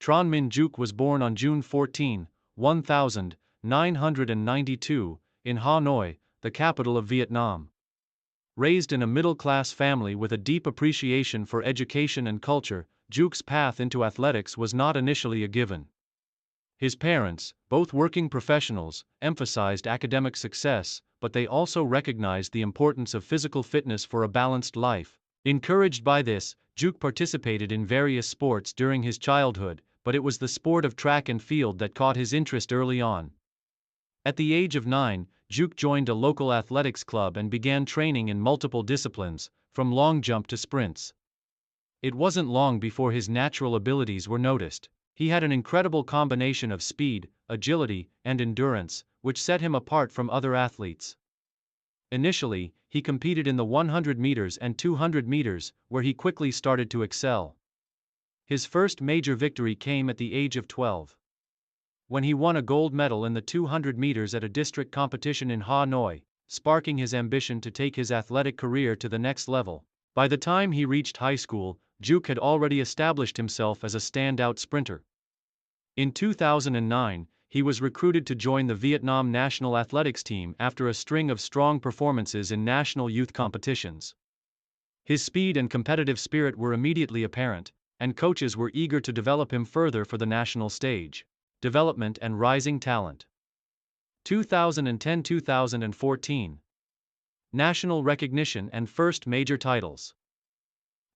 Trần Minh Đức was born on June 14, 1992, in Hanoi, the capital of Vietnam. Raised in a middle-class family with a deep appreciation for education and culture, Duke's path into athletics was not initially a given. His parents, both working professionals, emphasized academic success, but they also recognized the importance of physical fitness for a balanced life. Encouraged by this, Duke participated in various sports during his childhood, but it was the sport of track and field that caught his interest early on. At the age of 9, Duke joined a local athletics club and began training in multiple disciplines, from long jump to sprints. It wasn't long before his natural abilities were noticed. He had an incredible combination of speed, agility, and endurance, which set him apart from other athletes. Initially, he competed in the 100 meters and 200 meters, where he quickly started to excel. His first major victory came at the age of 12. When he won a gold medal in the 200 meters at a district competition in Hanoi, sparking his ambition to take his athletic career to the next level. By the time he reached high school, Duke had already established himself as a standout sprinter. In 2009, he was recruited to join the Vietnam national athletics team after a string of strong performances in national youth competitions. His speed and competitive spirit were immediately apparent, and coaches were eager to develop him further for the national stage. Development and rising talent. 2010-2014. National recognition and first major titles.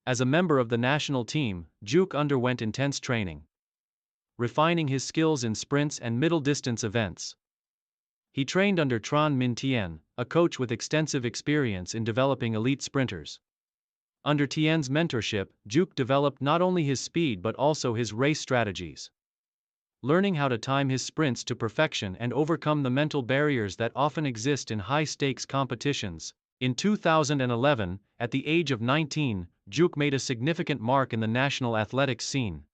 As a member of the national team, Duke underwent intense training, refining his skills in sprints and middle-distance events. He trained under Trần Minh Đức, a coach with extensive experience in developing elite sprinters. Under Tien's mentorship, Duke developed not only his speed but also his race strategies, learning how to time his sprints to perfection and overcome the mental barriers that often exist in high-stakes competitions. In 2011, at the age of 19, Duke made a significant mark in the national athletics scene.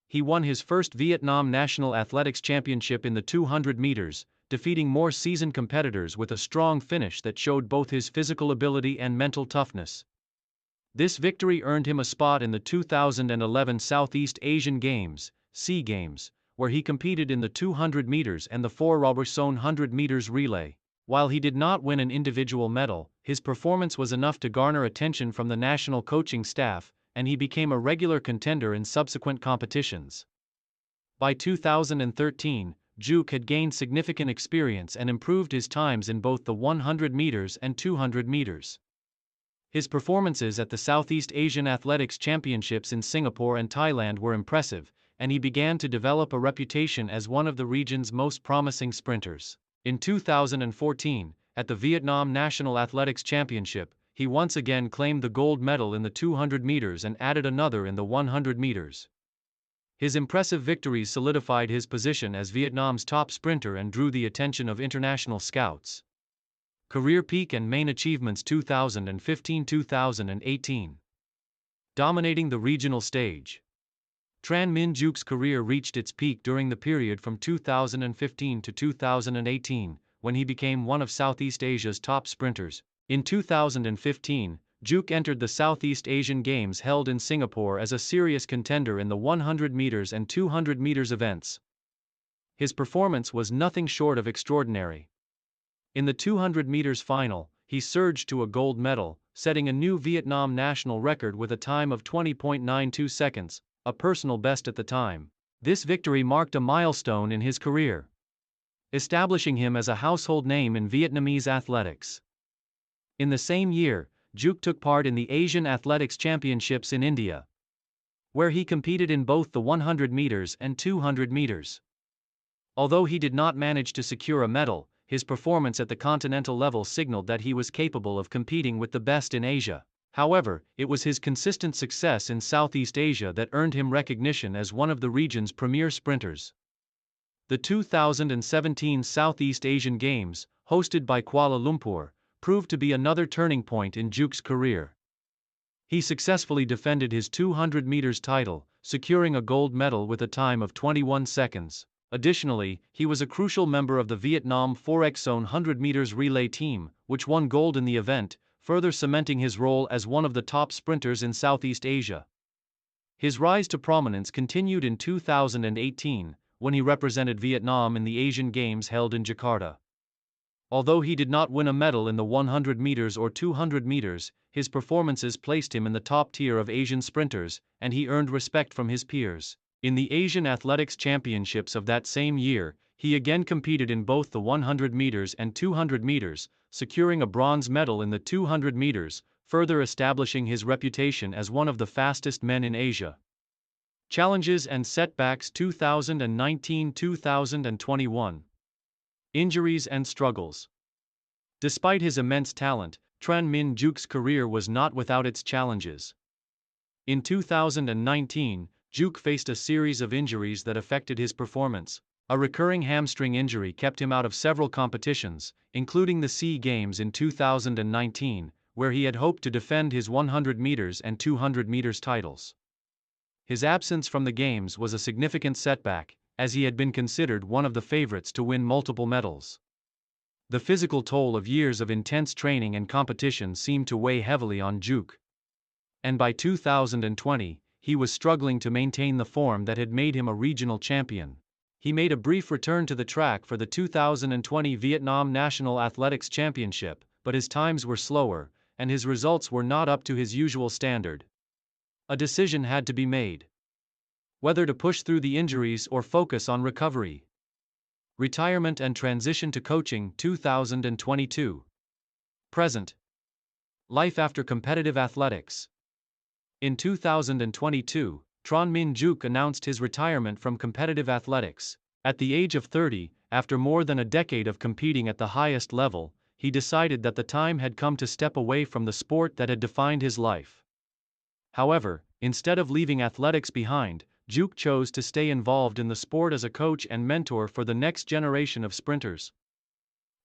He won his first Vietnam National Athletics Championship in the 200 meters, defeating more seasoned competitors with a strong finish that showed both his physical ability and mental toughness. This victory earned him a spot in the 2011 Southeast Asian Games, SEA Games, where he competed in the 200 meters and the 4x100 meters relay. While he did not win an individual medal, his performance was enough to garner attention from the national coaching staff, and he became a regular contender in subsequent competitions. By 2013, Duke had gained significant experience and improved his times in both the 100 meters and 200 meters. His performances at the Southeast Asian Athletics Championships in Singapore and Thailand were impressive, and he began to develop a reputation as one of the region's most promising sprinters. In 2014, at the Vietnam National Athletics Championship, he once again claimed the gold medal in the 200 meters and added another in the 100 meters. His impressive victories solidified his position as Vietnam's top sprinter and drew the attention of international scouts. Career peak and main achievements 2015-2018. Dominating the regional stage. Trần Minh Đức career reached its peak during the period from 2015 to 2018, when he became one of Southeast Asia's top sprinters. In 2015, Duke entered the Southeast Asian Games held in Singapore as a serious contender in the 100 meters and 200 meters events. His performance was nothing short of extraordinary. In the 200 meters final, he surged to a gold medal, setting a new Vietnam national record with a time of 20.92 seconds, a personal best at the time. This victory marked a milestone in his career, establishing him as a household name in Vietnamese athletics. In the same year, Duke took part in the Asian Athletics Championships in India, where he competed in both the 100 meters and 200 meters. Although he did not manage to secure a medal, his performance at the continental level signaled that he was capable of competing with the best in Asia. However, it was his consistent success in Southeast Asia that earned him recognition as one of the region's premier sprinters. The 2017 Southeast Asian Games, hosted by Kuala Lumpur, proved to be another turning point in Duke's career. He successfully defended his 200 meters title, securing a gold medal with a time of 21 seconds. Additionally, he was a crucial member of the Vietnam 4x100 meters relay team, which won gold in the event, further cementing his role as one of the top sprinters in Southeast Asia. His rise to prominence continued in 2018, when he represented Vietnam in the Asian Games held in Jakarta. Although he did not win a medal in the 100 meters or 200 meters, his performances placed him in the top tier of Asian sprinters, and he earned respect from his peers. In the Asian Athletics Championships of that same year, he again competed in both the 100 meters and 200 meters, securing a bronze medal in the 200 meters, further establishing his reputation as one of the fastest men in Asia. Challenges and setbacks 2019-2021. Injuries and struggles. Despite his immense talent, Trần Minh Đức career was not without its challenges. In 2019, Đức faced a series of injuries that affected his performance. A recurring hamstring injury kept him out of several competitions, including the SEA Games in 2019, where he had hoped to defend his 100 meters and 200 meters titles. His absence from the Games was a significant setback, as he had been considered one of the favorites to win multiple medals. The physical toll of years of intense training and competition seemed to weigh heavily on Đức. And by 2020, he was struggling to maintain the form that had made him a regional champion. He made a brief return to the track for the 2020 Vietnam National Athletics Championship, but his times were slower, and his results were not up to his usual standard. A decision had to be made. Whether to push through the injuries or focus on recovery. Retirement and transition to coaching 2022. Present. Life after competitive athletics. In 2022, Trần Minh Đức announced his retirement from competitive athletics. At the age of 30, after more than a decade of competing at the highest level, he decided that the time had come to step away from the sport that had defined his life. However, instead of leaving athletics behind, Đức chose to stay involved in the sport as a coach and mentor for the next generation of sprinters.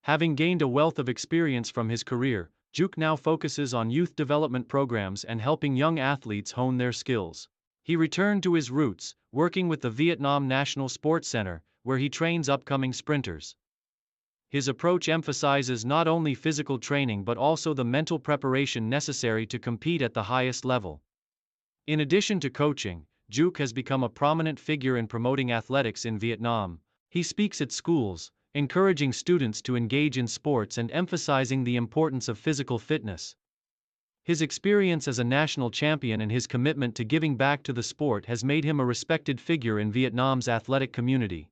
Having gained a wealth of experience from his career, Đức now focuses on youth development programs and helping young athletes hone their skills. He returned to his roots, working with the Vietnam National Sports Center, where he trains upcoming sprinters. His approach emphasizes not only physical training but also the mental preparation necessary to compete at the highest level. In addition to coaching, Đức has become a prominent figure in promoting athletics in Vietnam. He speaks at schools, encouraging students to engage in sports and emphasizing the importance of physical fitness. His experience as a national champion and his commitment to giving back to the sport has made him a respected figure in Vietnam's athletic community.